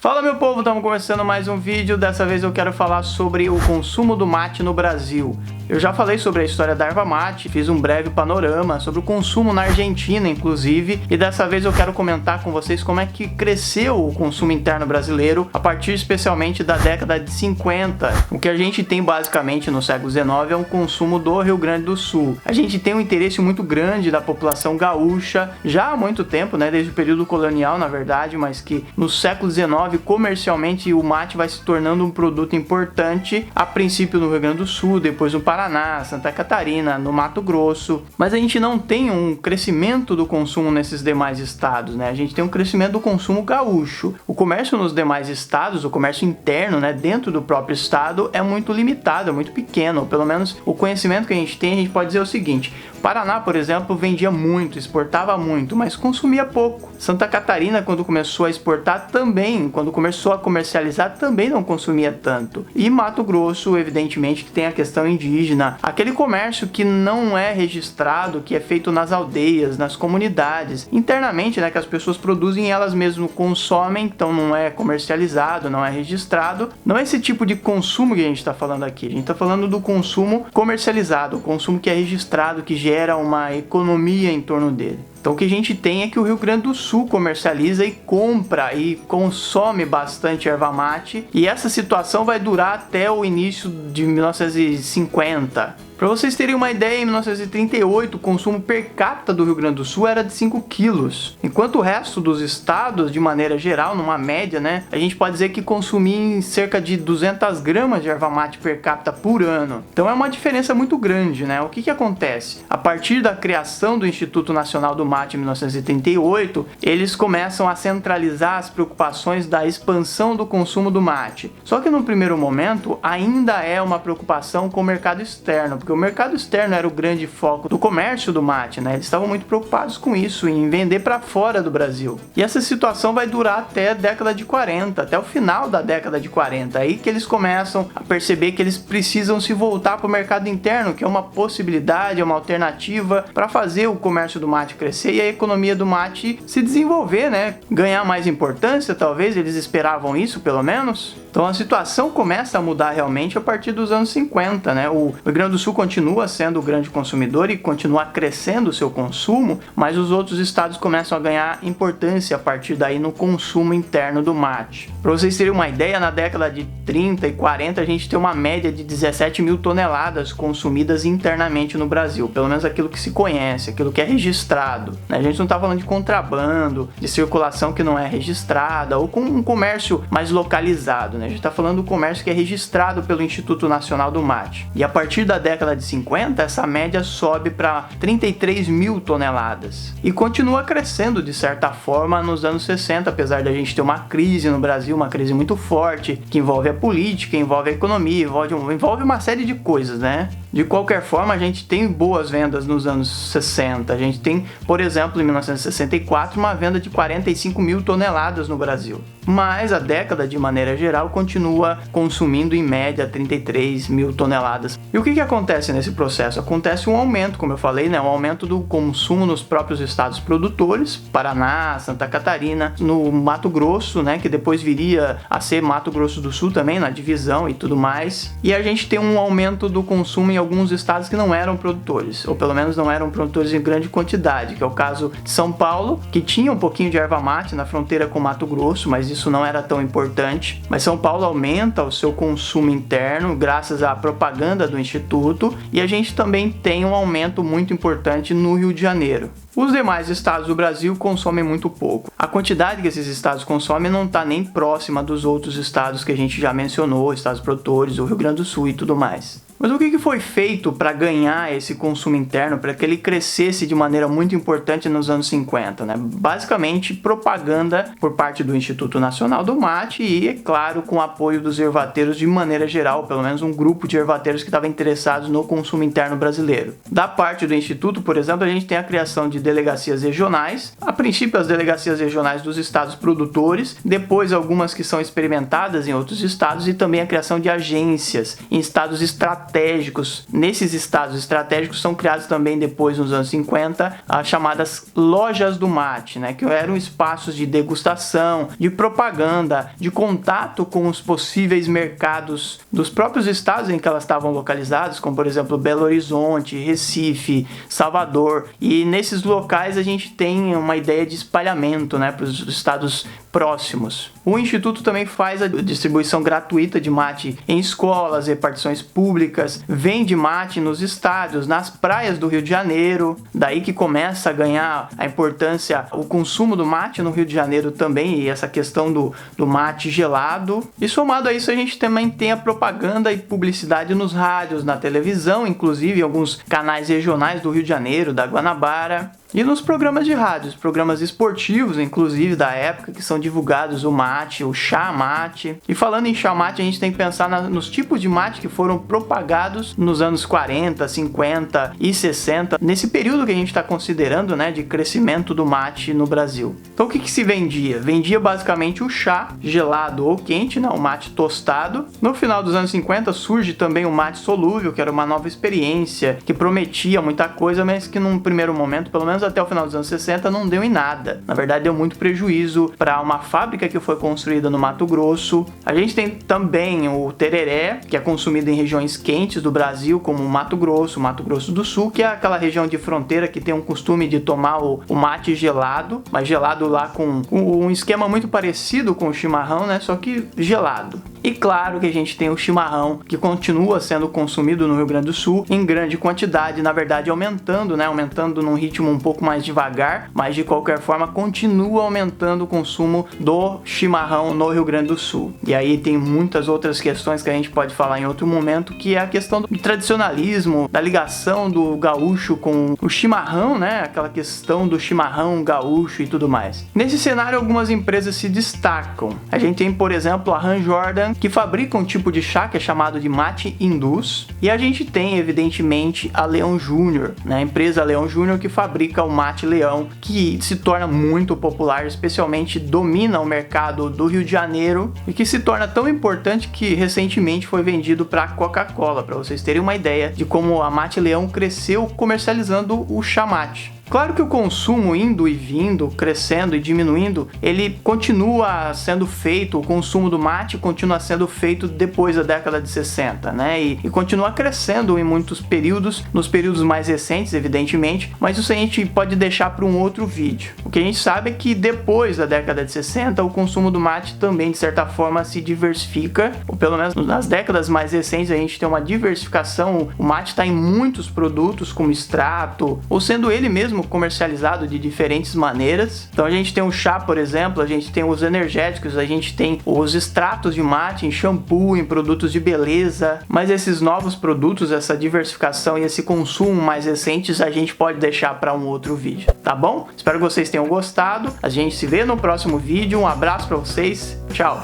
Fala meu povo, estamos começando mais um vídeo. Dessa vez eu quero falar sobre o consumo do mate no Brasil. Eu já falei sobre a história da erva mate, fiz um breve panorama sobre o consumo na Argentina, inclusive, e dessa vez eu quero comentar com vocês como é que cresceu o consumo interno brasileiro a partir especialmente da década de 50. O que a gente tem basicamente no século XIX é um consumo do Rio Grande do Sul. A gente tem um interesse muito grande da população gaúcha já há muito tempo, né, desde o período colonial, na verdade, mas que no século XIX, comercialmente, o mate vai se tornando um produto importante, a princípio no Rio Grande do Sul, depois no Paraná, Santa Catarina, no Mato Grosso, mas a gente não tem um crescimento do consumo nesses demais estados, né? A gente tem um crescimento do consumo gaúcho. O comércio nos demais estados, o comércio interno, né, dentro do próprio estado, é muito limitado, é muito pequeno. Pelo menos o conhecimento que a gente tem, a gente pode dizer o seguinte: Paraná, por exemplo, vendia muito, exportava muito, mas consumia pouco. Santa Catarina, quando começou a exportar também, quando começou a comercializar, também não consumia tanto. E Mato Grosso, evidentemente, que tem a questão indígena, aquele comércio que não é registrado, que é feito nas aldeias, nas comunidades, internamente, né, que as pessoas produzem e elas mesmas consomem, então não é comercializado, não é registrado. Não é esse tipo de consumo que a gente está falando aqui, a gente está falando do consumo comercializado, o consumo que é registrado, que gera uma economia em torno dele. Então o que a gente tem é que o Rio Grande do Sul comercializa e compra e consome bastante erva mate, e essa situação vai durar até o início de 1950. Para vocês terem uma ideia, em 1938 o consumo per capita do Rio Grande do Sul era de 5 quilos, enquanto o resto dos estados, de maneira geral, numa média, né, a gente pode dizer que consumia cerca de 200 gramas de erva mate per capita por ano. Então é uma diferença muito grande, né? O que acontece? A partir da criação do Instituto Nacional do Mate em 1938, eles começam a centralizar as preocupações da expansão do consumo do mate. Só que no primeiro momento ainda é uma preocupação com o mercado externo, porque o mercado externo era o grande foco do comércio do mate, né? Eles estavam muito preocupados com isso, em vender para fora do Brasil. E essa situação vai durar até a década de 40, até o final da década de 40. Aí que eles começam a perceber que eles precisam se voltar para o mercado interno, que é uma possibilidade, é uma alternativa para fazer o comércio do mate crescer e a economia do mate se desenvolver, né? Ganhar mais importância, talvez, eles esperavam isso, pelo menos. Então a situação começa a mudar realmente a partir dos anos 50, né? O Rio Grande do Sul continua sendo o grande consumidor e continua crescendo o seu consumo, mas os outros estados começam a ganhar importância a partir daí no consumo interno do mate. Para vocês terem uma ideia, na década de 30 e 40 a gente tem uma média de 17 mil toneladas consumidas internamente no Brasil, pelo menos aquilo que se conhece, aquilo que é registrado. A gente não está falando de contrabando, de circulação que não é registrada ou com um comércio mais localizado, né? A gente está falando do comércio que é registrado pelo Instituto Nacional do Mate. E a partir da década de 50, essa média sobe para 33 mil toneladas. E continua crescendo de certa forma nos anos 60, apesar da gente ter uma crise no Brasil, uma crise muito forte, que envolve a política, envolve a economia, envolve uma série de coisas, né? De qualquer forma, a gente tem boas vendas nos anos 60. A gente tem, por exemplo, em 1964, uma venda de 45 mil toneladas no Brasil. Mas a década, de maneira geral, continua consumindo em média 33 mil toneladas. E o que acontece nesse processo? Acontece um aumento, como eu falei, né? Um aumento do consumo nos próprios estados produtores, Paraná, Santa Catarina, no Mato Grosso, né? Que depois viria a ser Mato Grosso do Sul também, na divisão e tudo mais. E a gente tem um aumento do consumo em alguns estados que não eram produtores, ou pelo menos não eram produtores em grande quantidade, que é o caso de São Paulo, que tinha um pouquinho de erva mate na fronteira com Mato Grosso, mas isso não era tão importante. Mas São Paulo aumenta o seu consumo interno graças à propaganda do Instituto, e a gente também tem um aumento muito importante no Rio de Janeiro. Os demais estados do Brasil consomem muito pouco. A quantidade que esses estados consomem não está nem próxima dos outros estados que a gente já mencionou, estados produtores, o Rio Grande do Sul e tudo mais. Mas o que foi feito para ganhar esse consumo interno, para que ele crescesse de maneira muito importante nos anos 50, né? Basicamente, propaganda por parte do Instituto Nacional do Mate e, é claro, com o apoio dos ervateiros de maneira geral, pelo menos um grupo de ervateiros que estava interessados no consumo interno brasileiro. Da parte do Instituto, por exemplo, a gente tem a criação de delegacias regionais, a princípio as delegacias regionais dos estados produtores, depois algumas que são experimentadas em outros estados e também a criação de agências em estados estratégicos estratégicos. Nesses estados estratégicos são criados também depois, nos anos 50, as chamadas lojas do mate, né, que eram espaços de degustação, de propaganda, de contato com os possíveis mercados dos próprios estados em que elas estavam localizadas, como por exemplo Belo Horizonte, Recife, Salvador. E nesses locais a gente tem uma ideia de espalhamento, né, para os estados próximos. O Instituto também faz a distribuição gratuita de mate em escolas, repartições públicas, vende mate nos estádios, nas praias do Rio de Janeiro, daí que começa a ganhar a importância o consumo do mate no Rio de Janeiro também, e essa questão do mate gelado. E somado a isso, a gente também tem a propaganda e publicidade nos rádios, na televisão, inclusive em alguns canais regionais do Rio de Janeiro, da Guanabara. E nos programas de rádio, os programas esportivos, inclusive da época, que são divulgados o mate, o chá mate. E falando em chá mate, a gente tem que pensar nos tipos de mate que foram propagados nos anos 40, 50 e 60, nesse período que a gente está considerando, né, de crescimento do mate no Brasil. Então o que se vendia? Vendia basicamente o chá gelado ou quente, né, o mate tostado. No final dos anos 50 surge também o mate solúvel, que era uma nova experiência, que prometia muita coisa, mas que num primeiro momento, pelo menos até o final dos anos 60, não deu em nada. Na verdade, deu muito prejuízo para uma fábrica que foi construída no Mato Grosso. A gente tem também o tereré, que é consumido em regiões quentes do Brasil, como o Mato Grosso do Sul, que é aquela região de fronteira que tem um costume de tomar o mate gelado, mas gelado lá com um esquema muito parecido com o chimarrão, né? Só que gelado. E claro que a gente tem o chimarrão, que continua sendo consumido no Rio Grande do Sul em grande quantidade, na verdade aumentando, né? Aumentando num ritmo um pouco mais devagar, mas de qualquer forma continua aumentando o consumo do chimarrão no Rio Grande do Sul. E aí tem muitas outras questões que a gente pode falar em outro momento, que é a questão do tradicionalismo, da ligação do gaúcho com o chimarrão, né? Aquela questão do chimarrão gaúcho e tudo mais. Nesse cenário, algumas empresas se destacam. A gente tem, por exemplo, a Han Jordan, que fabrica um tipo de chá que é chamado de mate indus, e a gente tem, evidentemente, a Leão Júnior, né? A empresa Leão Júnior, que fabrica o mate Leão, que se torna muito popular, especialmente domina o mercado do Rio de Janeiro, e que se torna tão importante que recentemente foi vendido para a Coca-Cola, para vocês terem uma ideia de como a Mate Leão cresceu comercializando o chá mate. Claro que o consumo indo e vindo, crescendo e diminuindo, ele continua sendo feito, o consumo do mate continua sendo feito depois da década de 60, né? E continua crescendo em muitos períodos, nos períodos mais recentes, evidentemente, mas isso a gente pode deixar para um outro vídeo. O que a gente sabe é que depois da década de 60, o consumo do mate também, de certa forma, se diversifica, ou pelo menos nas décadas mais recentes a gente tem uma diversificação, o mate está em muitos produtos, como extrato, ou sendo ele mesmo comercializado de diferentes maneiras. Então a gente tem o chá, por exemplo, a gente tem os energéticos, a gente tem os extratos de mate em shampoo, em produtos de beleza, mas esses novos produtos, essa diversificação e esse consumo mais recentes a gente pode deixar para um outro vídeo, tá bom? Espero que vocês tenham gostado, a gente se vê no próximo vídeo, um abraço para vocês, tchau!